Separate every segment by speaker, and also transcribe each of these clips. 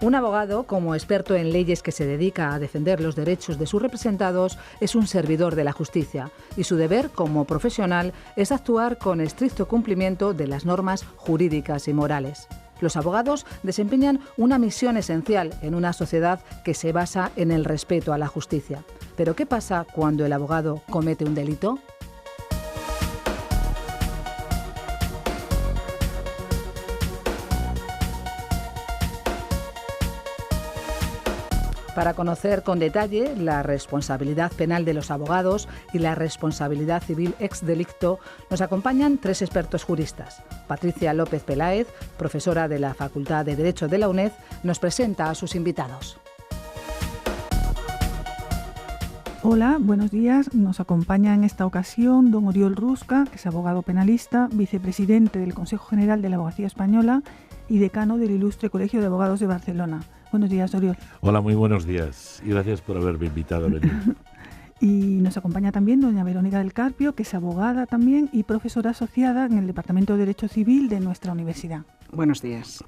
Speaker 1: Un abogado, como experto en leyes que se dedica a defender los derechos de sus representados, es un servidor de la justicia y su deber como profesional es actuar con estricto cumplimiento de las normas jurídicas y morales. Los abogados desempeñan una misión esencial en una sociedad que se basa en el respeto a la justicia. ¿Pero qué pasa cuando el abogado comete un delito? Para conocer con detalle la responsabilidad penal de los abogados y la responsabilidad civil ex delicto, nos acompañan tres expertos juristas. Patricia López Peláez, profesora de la Facultad de Derecho de la UNED, nos presenta a sus invitados.
Speaker 2: Hola, buenos días. Nos acompaña en esta ocasión don Oriol Rusca, que es abogado penalista, vicepresidente del Consejo General de la Abogacía Española y decano del Ilustre Colegio de Abogados de Barcelona. Buenos días, Oriol.
Speaker 3: Hola, muy buenos días y gracias por haberme invitado a venir.
Speaker 2: Y nos acompaña también doña Verónica del Carpio, que es abogada también y profesora asociada en el Departamento de Derecho Civil de nuestra universidad.
Speaker 4: Buenos días.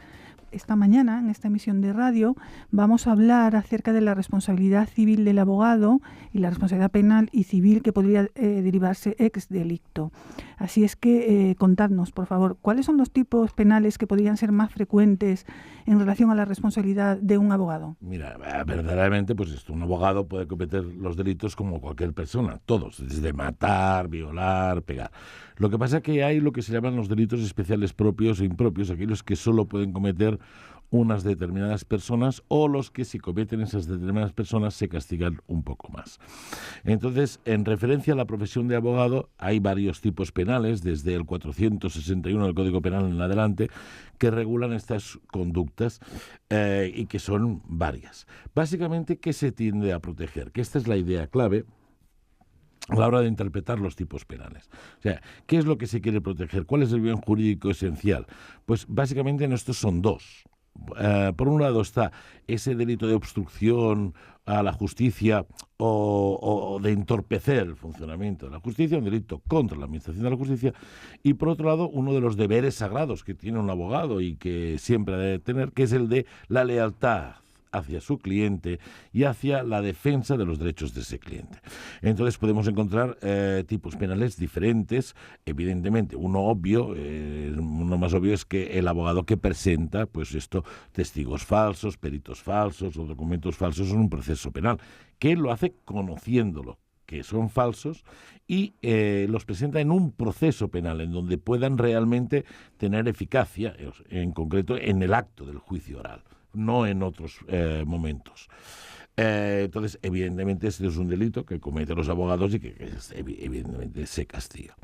Speaker 2: Esta mañana, en esta emisión de radio, vamos a hablar acerca de la responsabilidad civil del abogado y la responsabilidad penal y civil que podría derivarse ex delicto. Así es que contadnos, por favor, ¿cuáles son los tipos penales que podrían ser más frecuentes en relación a la responsabilidad de un abogado?
Speaker 3: Mira, verdaderamente, un abogado puede cometer los delitos como cualquier persona, todos, desde matar, violar, pegar. Lo que pasa es que hay lo que se llaman los delitos especiales propios e impropios, aquellos que solo pueden cometer unas determinadas personas o los que si cometen esas determinadas personas se castigan un poco más. Entonces, en referencia a la profesión de abogado, hay varios tipos penales, desde el 461 del Código Penal en adelante, que regulan estas conductas y que son varias. Básicamente, ¿qué se tiende a proteger? Que esta es la idea clave a la hora de interpretar los tipos penales. O sea, ¿qué es lo que se quiere proteger? ¿Cuál es el bien jurídico esencial? Pues básicamente en estos son dos. Por un lado está ese delito de obstrucción a la justicia o de entorpecer el funcionamiento de la justicia, un delito contra la administración de la justicia, y por otro lado uno de los deberes sagrados que tiene un abogado y que siempre debe tener, que es el de la lealtad hacia su cliente y hacia la defensa de los derechos de ese cliente. Entonces podemos encontrar tipos penales diferentes. Evidentemente, uno más obvio es que el abogado que presenta, testigos falsos, peritos falsos o documentos falsos en un proceso penal, que lo hace conociéndolo, que son falsos, y los presenta en un proceso penal en donde puedan realmente tener eficacia, en concreto en el acto del juicio oral, no en otros momentos. Entonces, evidentemente, este es un delito que cometen los abogados y que evidentemente se castiga.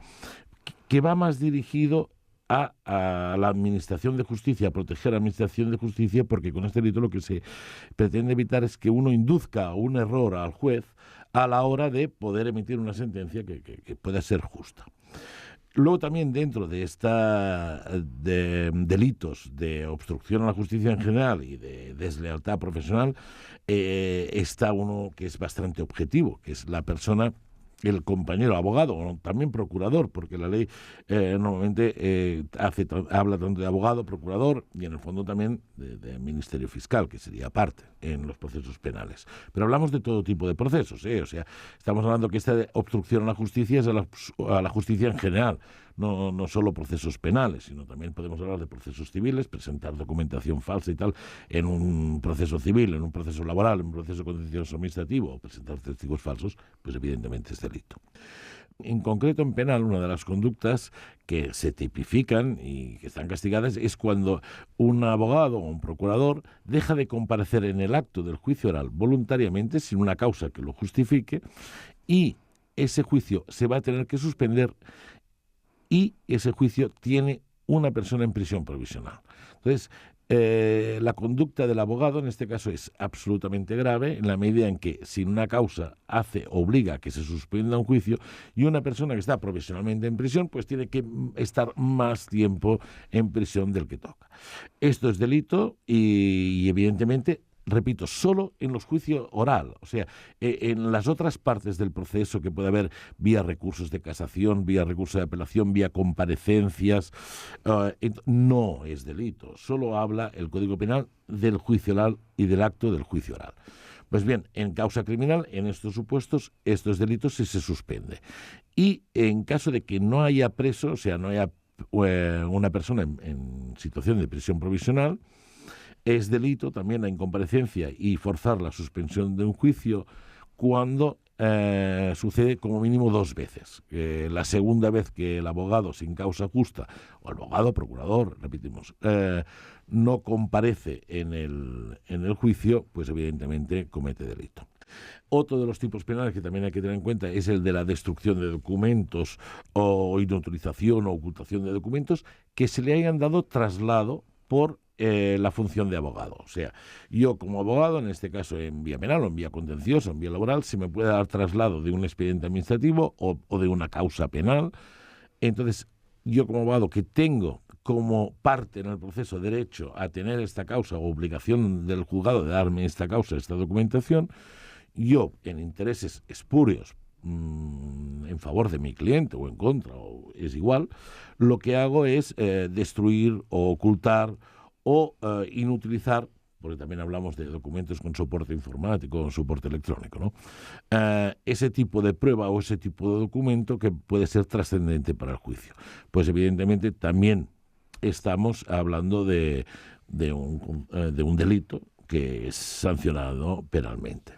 Speaker 3: Que va más dirigido a la administración de justicia, a proteger a la administración de justicia, porque con este delito lo que se pretende evitar es que uno induzca un error al juez a la hora de poder emitir una sentencia que pueda ser justa. Luego también dentro de delitos de obstrucción a la justicia en general y de deslealtad profesional está uno que es bastante objetivo, que es la persona, el compañero abogado o también procurador, porque la ley normalmente habla tanto de abogado, procurador y en el fondo también de ministerio fiscal, que sería parte en los procesos penales. Pero hablamos de todo tipo de procesos, o sea, estamos hablando que esta obstrucción a la justicia es a la justicia en general, no solo procesos penales, sino también podemos hablar de procesos civiles, presentar documentación falsa y tal en un proceso civil, en un proceso laboral, en un proceso contencioso administrativo, o presentar testigos falsos, pues evidentemente es delito. En concreto, en penal, una de las conductas que se tipifican y que están castigadas es cuando un abogado o un procurador deja de comparecer en el acto del juicio oral voluntariamente, sin una causa que lo justifique, y ese juicio se va a tener que suspender y ese juicio tiene una persona en prisión provisional. Entonces, la conducta del abogado en este caso es absolutamente grave en la medida en que sin una causa obliga a que se suspenda un juicio, y una persona que está provisionalmente en prisión pues tiene que estar más tiempo en prisión del que toca. Esto es delito y evidentemente repito, solo en los juicios oral. O sea, en las otras partes del proceso que puede haber vía recursos de casación, vía recursos de apelación, vía comparecencias, no es delito. Solo habla el Código Penal del juicio oral y del acto del juicio oral. Pues bien, en causa criminal, en estos supuestos, estos delitos sí se suspende. Y en caso de que no haya preso, o sea, no haya una persona en situación de prisión provisional, es delito también la incomparecencia y forzar la suspensión de un juicio cuando sucede como mínimo 2 veces. La segunda vez que el abogado sin causa justa, o el abogado procurador, repetimos, no comparece en el juicio, pues evidentemente comete delito. Otro de los tipos penales que también hay que tener en cuenta es el de la destrucción de documentos o inutilización o ocultación de documentos que se le hayan dado traslado por la función de abogado. O sea, yo como abogado, en este caso en vía penal o en vía contenciosa, en vía laboral, se me puede dar traslado de un expediente administrativo o de una causa penal. Entonces, yo como abogado que tengo como parte en el proceso derecho a tener esta causa o obligación del juzgado de darme esta causa, esta documentación, yo en intereses espurios en favor de mi cliente o en contra, o es igual, lo que hago es destruir o ocultar o inutilizar, porque también hablamos de documentos con soporte informático o soporte electrónico, ¿no? Ese tipo de prueba o ese tipo de documento que puede ser trascendente para el juicio. Pues evidentemente también estamos hablando de un delito que es sancionado penalmente.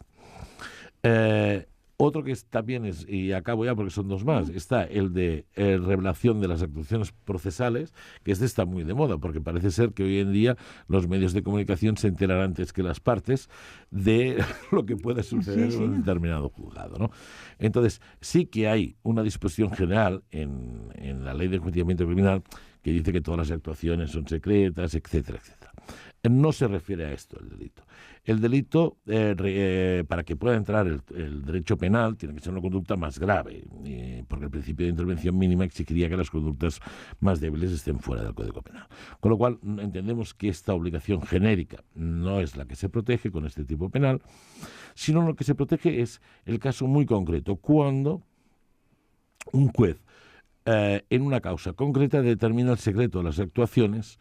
Speaker 3: Otro que también es, y acabo ya porque son 2 más, está el de revelación de las actuaciones procesales, que está muy de moda, porque parece ser que hoy en día los medios de comunicación se enteran antes que las partes de lo que puede suceder en un determinado juzgado, ¿no? Entonces, sí que hay una disposición general en la Ley de Enjuiciamiento Criminal que dice que todas las actuaciones son secretas, etcétera, etcétera. No se refiere a esto el delito. El delito, para que pueda entrar el derecho penal, tiene que ser una conducta más grave, porque el principio de intervención mínima exigiría que las conductas más débiles estén fuera del Código Penal. Con lo cual, entendemos que esta obligación genérica no es la que se protege con este tipo penal, sino lo que se protege es el caso muy concreto, cuando un juez en una causa concreta determina el secreto de las actuaciones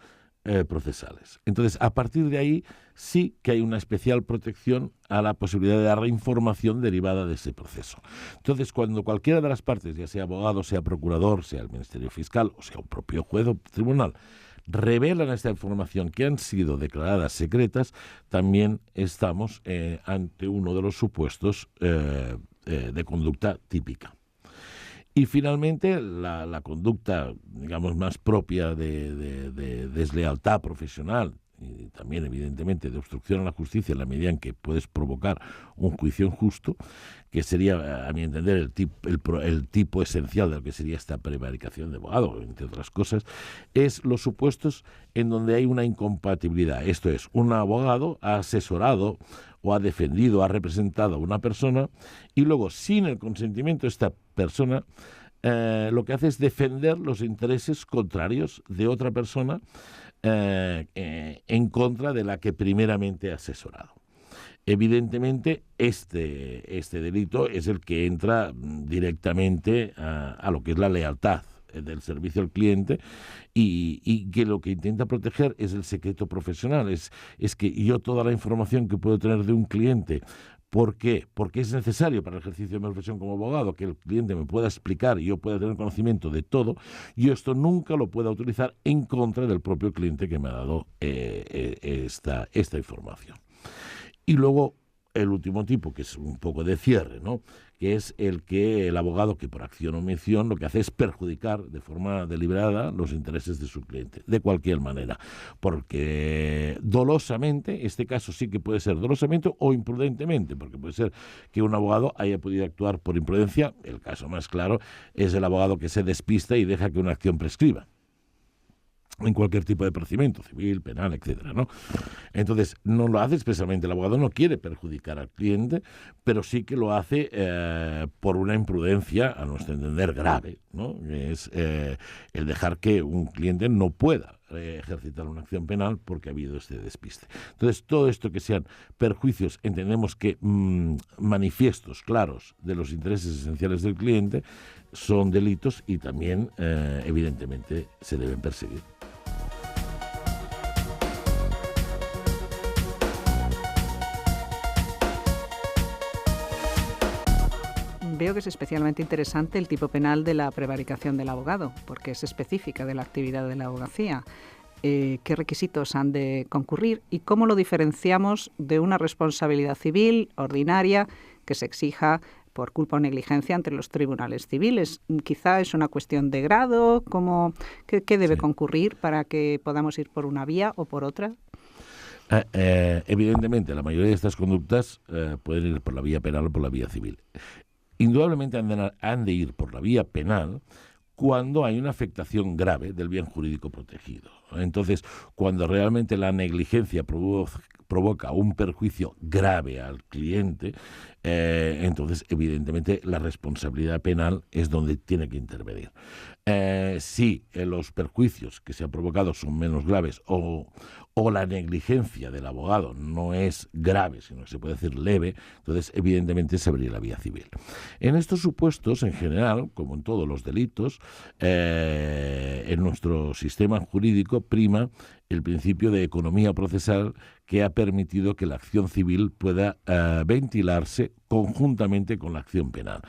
Speaker 3: procesales. Entonces, a partir de ahí sí que hay una especial protección a la posibilidad de dar información derivada de ese proceso. Entonces, cuando cualquiera de las partes, ya sea abogado, sea procurador, sea el Ministerio Fiscal o sea un propio juez o tribunal, revelan esta información que han sido declaradas secretas, también estamos ante uno de los supuestos de conducta típica. Y finalmente, la conducta, digamos, más propia de deslealtad profesional y también, evidentemente, de obstrucción a la justicia en la medida en que puedes provocar un juicio injusto, que sería, a mi entender, el tipo esencial de lo que sería esta prevaricación de abogado, entre otras cosas, es los supuestos en donde hay una incompatibilidad. Esto es, un abogado ha asesorado o ha defendido, ha representado a una persona y luego, sin el consentimiento de esta persona, lo que hace es defender los intereses contrarios de otra persona en contra de la que primeramente ha asesorado. Evidentemente, este delito es el que entra directamente a lo que es la lealtad del servicio al cliente y que lo que intenta proteger es el secreto profesional. Es que yo toda la información que puedo tener de un cliente, ¿por qué? Porque es necesario para el ejercicio de mi profesión como abogado que el cliente me pueda explicar y yo pueda tener conocimiento de todo, yo esto nunca lo puedo utilizar en contra del propio cliente que me ha dado esta información. Y luego el último tipo, que es un poco de cierre, ¿no?, que es el abogado que por acción o omisión lo que hace es perjudicar de forma deliberada los intereses de su cliente, de cualquier manera, porque dolosamente, este caso sí que puede ser dolosamente o imprudentemente, porque puede ser que un abogado haya podido actuar por imprudencia. El caso más claro es el abogado que se despista y deja que una acción prescriba en cualquier tipo de procedimiento, civil, penal, etcétera, ¿no? Entonces, no lo hace expresamente. El abogado no quiere perjudicar al cliente, pero sí que lo hace por una imprudencia, a nuestro entender, grave, ¿no? Es el dejar que un cliente no pueda ejercitar una acción penal porque ha habido este despiste. Entonces, todo esto que sean perjuicios, entendemos que manifiestos, claros, de los intereses esenciales del cliente, son delitos y también, evidentemente, se deben perseguir.
Speaker 4: Veo que es especialmente interesante el tipo penal de la prevaricación del abogado, porque es específica de la actividad de la abogacía. ¿Qué requisitos han de concurrir y cómo lo diferenciamos de una responsabilidad civil ordinaria que se exija por culpa o negligencia ante los tribunales civiles? Quizá es una cuestión de grado, ¿qué debe concurrir para que podamos ir por una vía o por otra?
Speaker 3: Evidentemente, la mayoría de estas conductas pueden ir por la vía penal o por la vía civil. Indudablemente han de ir por la vía penal cuando hay una afectación grave del bien jurídico protegido. Entonces, cuando realmente la negligencia provoca un perjuicio grave al cliente, entonces, evidentemente, la responsabilidad penal es donde tiene que intervenir. Si los perjuicios que se han provocado son menos graves o la negligencia del abogado no es grave, sino que se puede decir leve, entonces evidentemente se abriría la vía civil. En estos supuestos, en general, como en todos los delitos, en nuestro sistema jurídico prima el principio de economía procesal que ha permitido que la acción civil pueda ventilarse conjuntamente con la acción penal.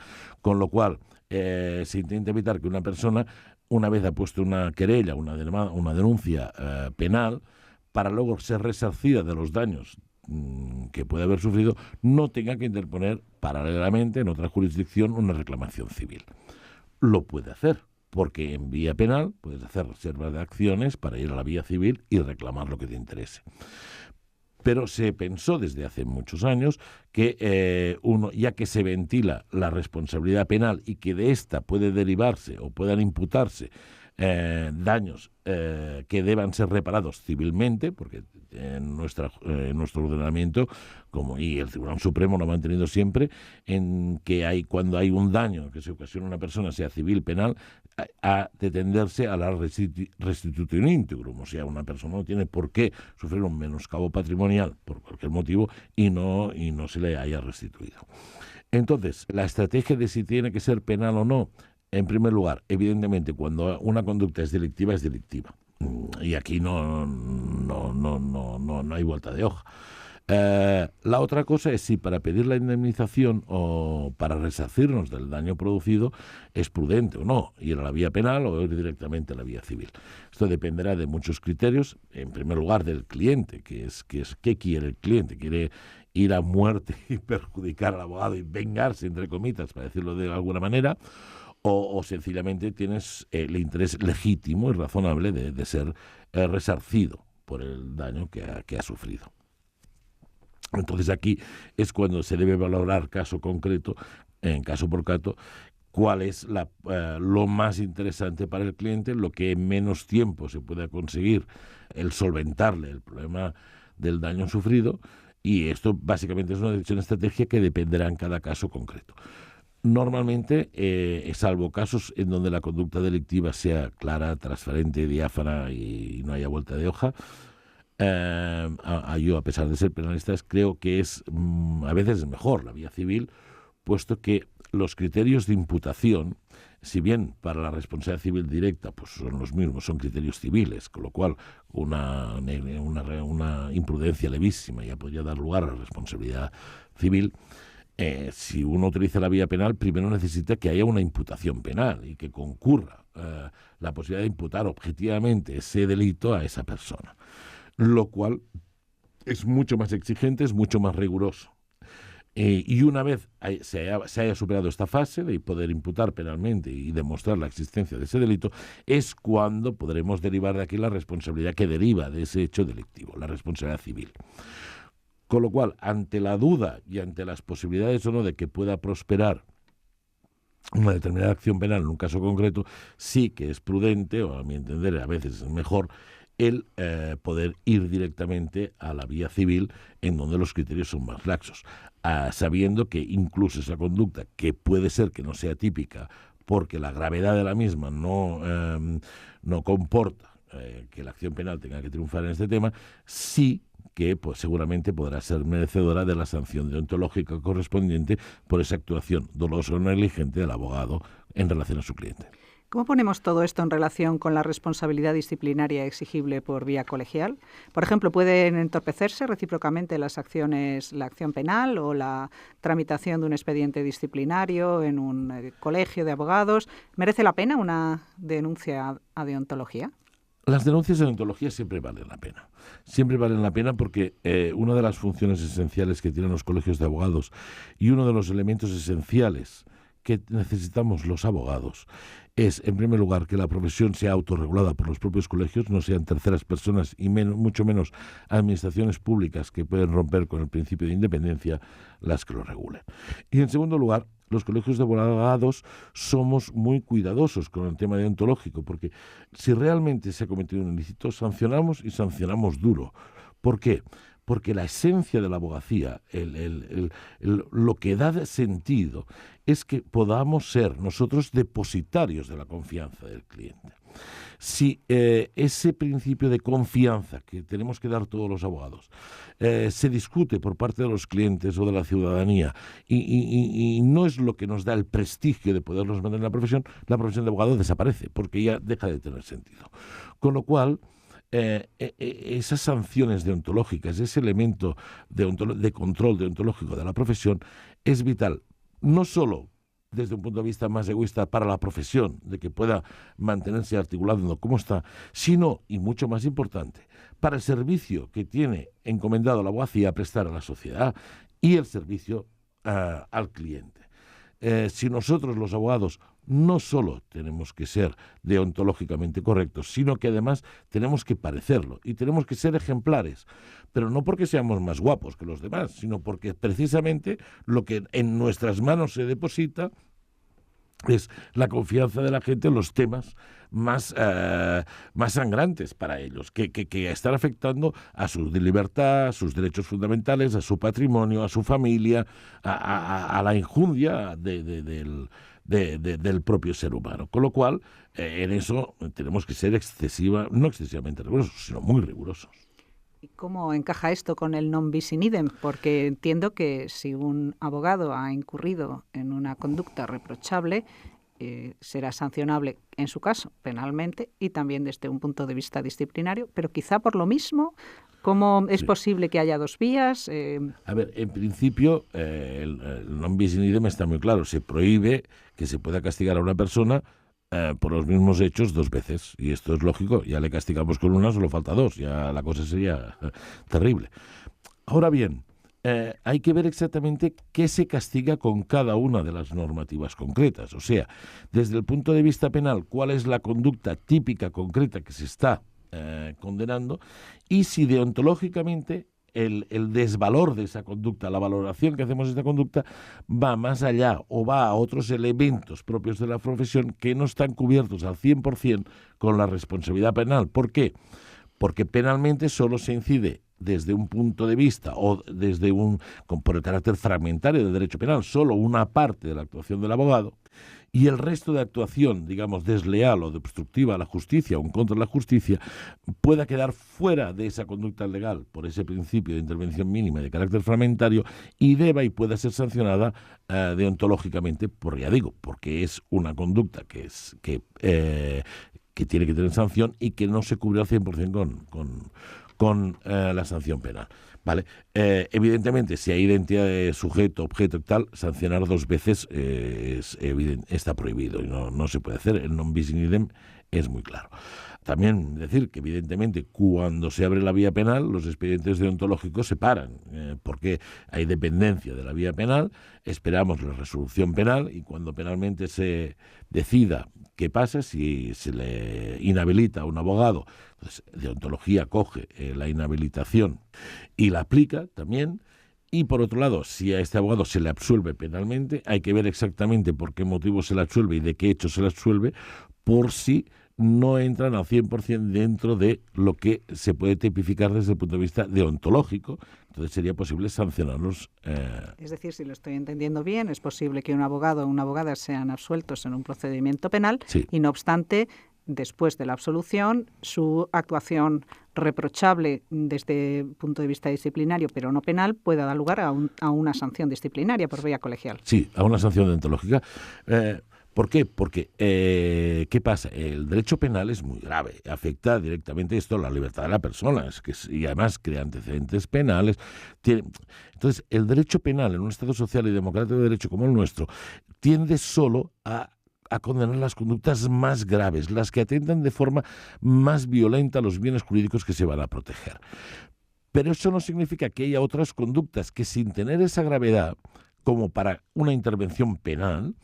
Speaker 3: Con lo cual, se intenta evitar que una persona, una vez ha puesto una querella, una denuncia penal, para luego ser resarcida de los daños que puede haber sufrido, no tenga que interponer paralelamente en otra jurisdicción una reclamación civil. Lo puede hacer, porque en vía penal puedes hacer reserva de acciones para ir a la vía civil y reclamar lo que te interese. Pero se pensó desde hace muchos años que ya que se ventila la responsabilidad penal y que de esta puede derivarse o puedan imputarse daños que deban ser reparados civilmente, porque en nuestro ordenamiento, y el Tribunal Supremo lo ha mantenido siempre, en que cuando hay un daño que se ocasiona a una persona, sea civil, penal, ha de tenderse a la restitución íntegrum. O sea, una persona no tiene por qué sufrir un menoscabo patrimonial por cualquier motivo y no se le haya restituido. Entonces, la estrategia de si tiene que ser penal o no, en primer lugar, evidentemente, cuando una conducta es delictiva, es delictiva. Y aquí no hay vuelta de hoja. La otra cosa es si para pedir la indemnización o para resarcirnos del daño producido es prudente o no, ir a la vía penal o ir directamente a la vía civil. Esto dependerá de muchos criterios. En primer lugar, del cliente, ¿qué quiere el cliente? ¿Quiere ir a muerte y perjudicar al abogado y vengarse, entre comillas, para decirlo de alguna manera? O sencillamente tienes el interés legítimo y razonable de ser resarcido por el daño que ha sufrido. Entonces aquí es cuando se debe valorar caso concreto, en caso por caso, cuál es lo más interesante para el cliente, lo que en menos tiempo se pueda conseguir el solventarle el problema del daño sufrido, y esto básicamente es una decisión estratégica que dependerá en cada caso concreto. Normalmente, salvo casos en donde la conducta delictiva sea clara, transparente, diáfana y no haya vuelta de hoja, yo, a pesar de ser penalista, creo que es a veces mejor la vía civil, puesto que los criterios de imputación, si bien para la responsabilidad civil directa pues son los mismos, son criterios civiles, con lo cual una imprudencia levísima ya podría dar lugar a la responsabilidad civil. Si uno utiliza la vía penal, primero necesita que haya una imputación penal y que concurra la posibilidad de imputar objetivamente ese delito a esa persona, lo cual es mucho más exigente, es mucho más riguroso. Y una vez se haya superado esta fase de poder imputar penalmente y demostrar la existencia de ese delito, es cuando podremos derivar de aquí la responsabilidad que deriva de ese hecho delictivo, la responsabilidad civil. Con lo cual, ante la duda y ante las posibilidades o no de que pueda prosperar una determinada acción penal en un caso concreto, sí que es prudente, o a mi entender a veces es mejor, el poder ir directamente a la vía civil en donde los criterios son más laxos, sabiendo que incluso esa conducta, que puede ser que no sea típica porque la gravedad de la misma no comporta que la acción penal tenga que triunfar en este tema, sí que pues, seguramente podrá ser merecedora de la sanción deontológica correspondiente por esa actuación dolosa o negligente del abogado en relación a su cliente.
Speaker 4: ¿Cómo ponemos todo esto en relación con la responsabilidad disciplinaria exigible por vía colegial? Por ejemplo, ¿pueden entorpecerse recíprocamente las acciones, la acción penal o la tramitación de un expediente disciplinario en un colegio de abogados? ¿Merece la pena una denuncia a deontología?
Speaker 3: Las denuncias de deontología siempre valen la pena. Siempre valen la pena porque una de las funciones esenciales que tienen los colegios de abogados y uno de los elementos esenciales que necesitamos los abogados es, en primer lugar, que la profesión sea autorregulada por los propios colegios, no sean terceras personas y mucho menos administraciones públicas que pueden romper con el principio de independencia las que lo regulen. Y, en segundo lugar, los colegios de abogados somos muy cuidadosos con el tema deontológico, porque si realmente se ha cometido un ilícito, sancionamos y sancionamos duro. ¿Por qué? Porque la esencia de la abogacía, lo que da sentido, es que podamos ser nosotros depositarios de la confianza del cliente. Si ese principio de confianza que tenemos que dar todos los abogados se discute por parte de los clientes o de la ciudadanía y no es lo que nos da el prestigio de poderlos mantener en la profesión de abogado desaparece, porque ya deja de tener sentido. Con lo cual, esas sanciones deontológicas, ese elemento de control deontológico de la profesión es vital, no solo desde un punto de vista más egoísta para la profesión, de que pueda mantenerse articulando como está, sino, y mucho más importante, para el servicio que tiene encomendado la abogacía a prestar a la sociedad y el servicio al cliente. Si nosotros los abogados no solo tenemos que ser deontológicamente correctos, sino que además tenemos que parecerlo y tenemos que ser ejemplares, pero no porque seamos más guapos que los demás, sino porque precisamente lo que en nuestras manos se deposita es la confianza de la gente en los temas más sangrantes para ellos, que están afectando a su libertad, a sus derechos fundamentales, a su patrimonio, a su familia, a la injundia del propio ser humano. Con lo cual, en eso tenemos que ser no excesivamente rigurosos, sino muy rigurosos.
Speaker 4: ¿Y cómo encaja esto con el non bis in idem? Porque entiendo que si un abogado ha incurrido en una conducta reprochable, será sancionable, en su caso, penalmente y también desde un punto de vista disciplinario, pero quizá por lo mismo, ¿cómo es posible que haya dos vías?
Speaker 3: A ver, en principio, el non bis in idem está muy claro. Se prohíbe que se pueda castigar a una persona por los mismos hechos dos veces. Y esto es lógico. Ya le castigamos con una, solo falta dos. Ya la cosa sería terrible. Ahora bien, hay que ver exactamente qué se castiga con cada una de las normativas concretas. O sea, desde el punto de vista penal, cuál es la conducta típica concreta que se está condenando y si deontológicamente el desvalor de esa conducta, la valoración que hacemos de esta conducta va más allá o va a otros elementos propios de la profesión que no están cubiertos al 100% con la responsabilidad penal. ¿Por qué? Porque penalmente solo se incide desde un punto de vista o desde por el carácter fragmentario del derecho penal, solo una parte de la actuación del abogado, y el resto de actuación, digamos, desleal o obstructiva a la justicia o en contra de la justicia, pueda quedar fuera de esa conducta legal por ese principio de intervención mínima de carácter fragmentario y deba y pueda ser sancionada deontológicamente, porque es una conducta que tiene que tener sanción y que no se cubre al 100% con la sanción penal. ¿Vale? Evidentemente, si hay identidad de sujeto, objeto y tal, sancionar dos veces está prohibido y no se puede hacer. El non bis in idem es muy claro. También decir que, evidentemente, cuando se abre la vía penal, los expedientes deontológicos se paran, porque hay dependencia de la vía penal, esperamos la resolución penal y cuando penalmente se decida qué pasa, si se le inhabilita a un abogado, entonces deontología coge la inhabilitación y la aplica también. Y por otro lado, si a este abogado se le absuelve penalmente, hay que ver exactamente por qué motivo se le absuelve y de qué hecho se le absuelve, por si no entran al 100% dentro de lo que se puede tipificar desde el punto de vista deontológico. Entonces sería posible sancionarlos.
Speaker 4: Es decir, si lo estoy entendiendo bien, es posible que un abogado o una abogada sean absueltos en un procedimiento penal,
Speaker 3: sí,
Speaker 4: y no obstante después de la absolución, su actuación reprochable desde el punto de vista disciplinario, pero no penal, pueda dar lugar a una sanción disciplinaria por vía colegial.
Speaker 3: Sí, a una sanción deontológica. ¿Por qué? Porque, ¿qué pasa? El derecho penal es muy grave, afecta directamente esto a la libertad de la persona, y además crea antecedentes penales. Entonces, el derecho penal en un Estado social y democrático de derecho como el nuestro tiende solo a condenar las conductas más graves, las que atentan de forma más violenta a los bienes jurídicos que se van a proteger. Pero eso no significa que haya otras conductas que, sin tener esa gravedad, como para una intervención penal,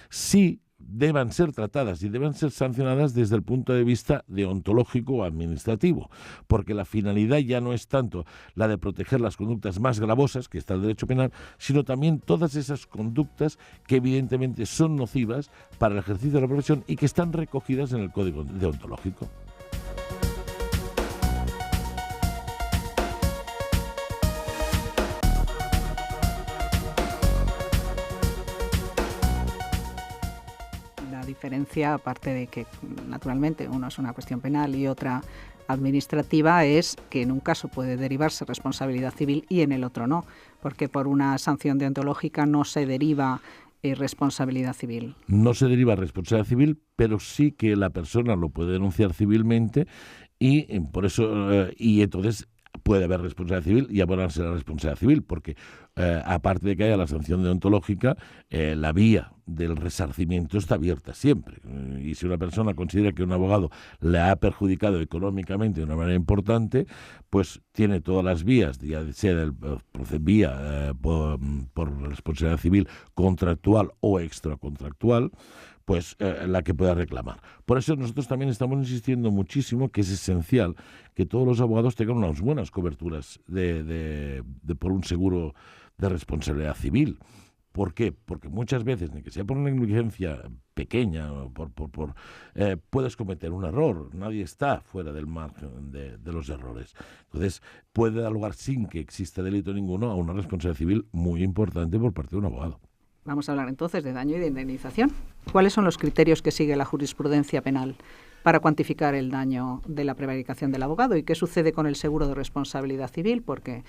Speaker 3: sí deban ser tratadas y deben ser sancionadas desde el punto de vista deontológico o administrativo, porque la finalidad ya no es tanto la de proteger las conductas más gravosas, que está el derecho penal, sino también todas esas conductas que evidentemente son nocivas para el ejercicio de la profesión y que están recogidas en el Código Deontológico.
Speaker 4: Diferencia, aparte de que naturalmente uno es una cuestión penal y otra administrativa, es que en un caso puede derivarse responsabilidad civil y en el otro no, porque por una sanción deontológica no se deriva responsabilidad civil.
Speaker 3: No se deriva responsabilidad civil, pero sí que la persona lo puede denunciar civilmente y por eso y entonces puede haber responsabilidad civil y abonarse la responsabilidad civil, porque aparte de que haya la sanción deontológica, la vía del resarcimiento está abierta siempre. Y si una persona considera que un abogado le ha perjudicado económicamente de una manera importante, pues tiene todas las vías, ya sea por responsabilidad civil contractual o extracontractual, pues la que pueda reclamar. Por eso nosotros también estamos insistiendo muchísimo que es esencial que todos los abogados tengan unas buenas coberturas por un seguro de responsabilidad civil. ¿Por qué? Porque muchas veces, ni que sea por una negligencia pequeña, puedes cometer un error. Nadie está fuera del margen de los errores. Entonces, puede dar lugar, sin que exista delito ninguno, a una responsabilidad civil muy importante por parte de un abogado.
Speaker 4: Vamos a hablar entonces de daño y de indemnización. ¿Cuáles son los criterios que sigue la jurisprudencia penal para cuantificar el daño de la prevaricación del abogado? ¿Y qué sucede con el seguro de responsabilidad civil? Porque,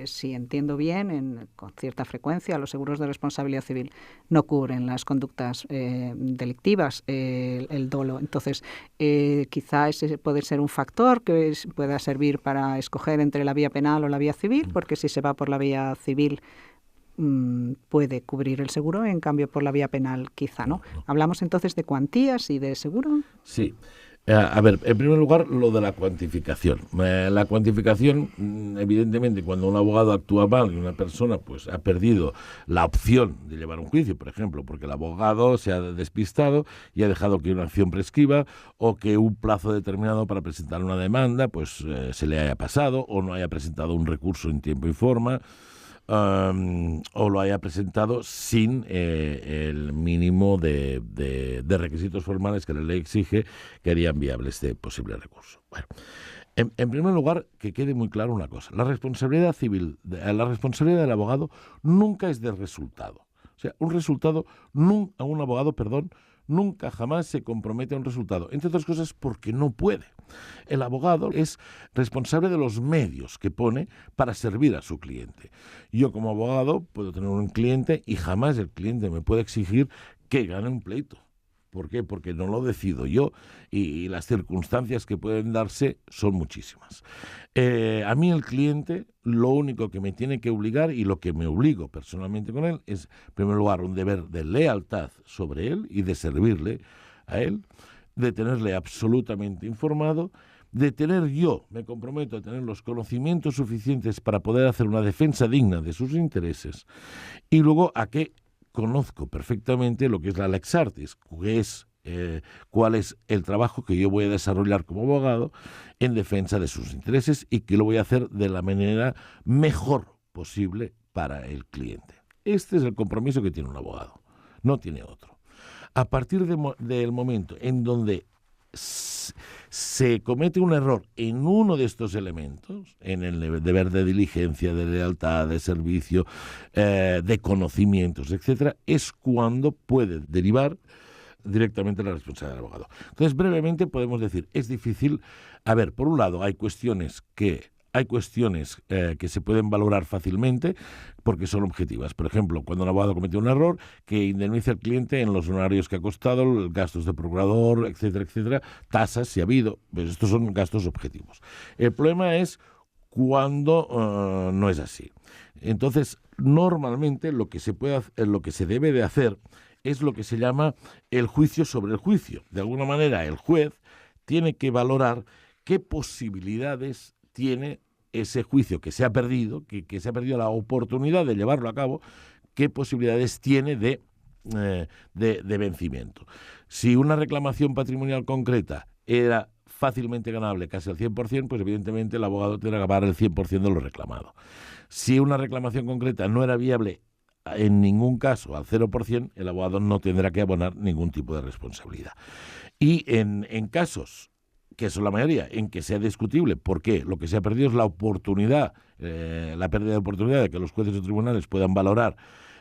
Speaker 4: si entiendo bien, con cierta frecuencia los seguros de responsabilidad civil no cubren las conductas delictivas, el dolo. Entonces, quizá ese puede ser un factor que pueda servir para escoger entre la vía penal o la vía civil, porque si se va por la vía civil puede cubrir el seguro, en cambio por la vía penal quizá no. ¿Hablamos entonces de cuantías y de seguro?
Speaker 3: Sí. A ver, en primer lugar, lo de la cuantificación. La cuantificación, evidentemente, cuando un abogado actúa mal y una persona pues ha perdido la opción de llevar un juicio, por ejemplo, porque el abogado se ha despistado y ha dejado que una acción prescriba, o que un plazo determinado para presentar una demanda pues se le haya pasado, o no haya presentado un recurso en tiempo y forma, o lo haya presentado sin el mínimo de requisitos formales que la ley exige que harían viable este posible recurso. Bueno, en primer lugar, que quede muy claro una cosa: la responsabilidad civil, la responsabilidad del abogado nunca es del resultado. O sea, un abogado nunca jamás se compromete a un resultado, entre otras cosas porque no puede. El abogado es responsable de los medios que pone para servir a su cliente. Yo, como abogado, puedo tener un cliente y jamás el cliente me puede exigir que gane un pleito. ¿Por qué? Porque no lo decido yo y las circunstancias que pueden darse son muchísimas. A mí el cliente, lo único que me tiene que obligar, y lo que me obligo personalmente con él, es, en primer lugar, un deber de lealtad sobre él y de servirle a él, de tenerle absolutamente informado, me comprometo a tener los conocimientos suficientes para poder hacer una defensa digna de sus intereses, y luego a que conozco perfectamente lo que es la lex artis, que es cuál es el trabajo que yo voy a desarrollar como abogado en defensa de sus intereses, y que lo voy a hacer de la manera mejor posible para el cliente. Este es el compromiso que tiene un abogado, no tiene otro. A partir del momento en donde se comete un error en uno de estos elementos, en el deber de diligencia, de lealtad, de servicio, de conocimientos, etcétera, es cuando puede derivar directamente la responsabilidad del abogado. Entonces, brevemente podemos decir, es difícil. A ver, por un lado, hay cuestiones que se pueden valorar fácilmente porque son objetivas. Por ejemplo, cuando un abogado comete un error, que indemnice al cliente en los honorarios que ha costado, gastos de procurador, etcétera, etcétera, tasas, si ha habido. Pues estos son gastos objetivos. El problema es cuando no es así. Entonces, normalmente lo que se debe de hacer es lo que se llama el juicio sobre el juicio. De alguna manera, el juez tiene que valorar qué posibilidades tiene ese juicio que se ha perdido, que se ha perdido la oportunidad de llevarlo a cabo, qué posibilidades tiene de vencimiento. Si una reclamación patrimonial concreta era fácilmente ganable, casi al 100%, pues evidentemente el abogado tendrá que pagar el 100% de lo reclamado. Si una reclamación concreta no era viable en ningún caso al 0%, el abogado no tendrá que abonar ningún tipo de responsabilidad. Y en casos, que son la mayoría, en que sea discutible, porque lo que se ha perdido es la oportunidad, la pérdida de oportunidad de que los jueces o tribunales puedan valorar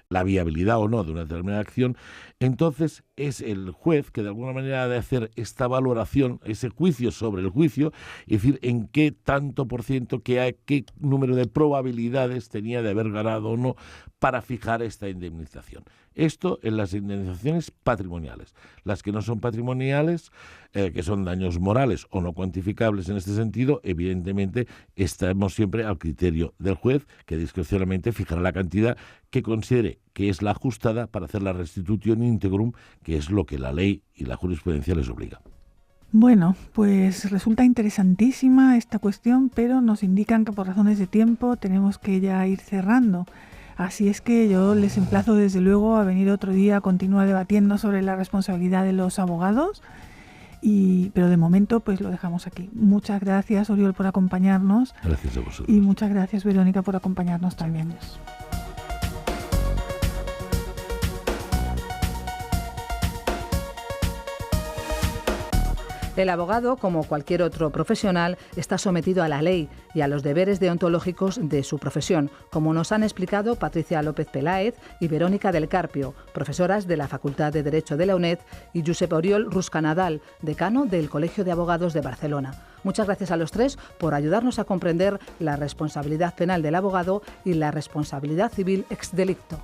Speaker 3: la viabilidad o no de una determinada acción, entonces es el juez que de alguna manera ha de hacer esta valoración, ese juicio sobre el juicio, y decir en qué tanto por ciento, qué número de probabilidades tenía de haber ganado o no para fijar esta indemnización. Esto en las indemnizaciones patrimoniales. Las que no son patrimoniales, que son daños morales o no cuantificables en este sentido, evidentemente estamos siempre al criterio del juez, que discrecionalmente fijará la cantidad que considere que es la ajustada para hacer la restitución integrum, que es lo que la ley y la jurisprudencia les obliga.
Speaker 2: Bueno, pues resulta interesantísima esta cuestión, pero nos indican que por razones de tiempo tenemos que ya ir cerrando. Así es que yo les emplazo desde luego a venir otro día a continuar debatiendo sobre la responsabilidad de los abogados, pero de momento pues lo dejamos aquí. Muchas gracias, Oriol, por acompañarnos.
Speaker 3: Gracias a vosotros.
Speaker 2: Y muchas gracias, Verónica, por acompañarnos también.
Speaker 1: El abogado, como cualquier otro profesional, está sometido a la ley y a los deberes deontológicos de su profesión, como nos han explicado Patricia López Peláez y Verónica del Carpio, profesoras de la Facultad de Derecho de la UNED, y Josep Oriol Ruscanadal, decano del Colegio de Abogados de Barcelona. Muchas gracias a los tres por ayudarnos a comprender la responsabilidad penal del abogado y la responsabilidad civil ex delicto.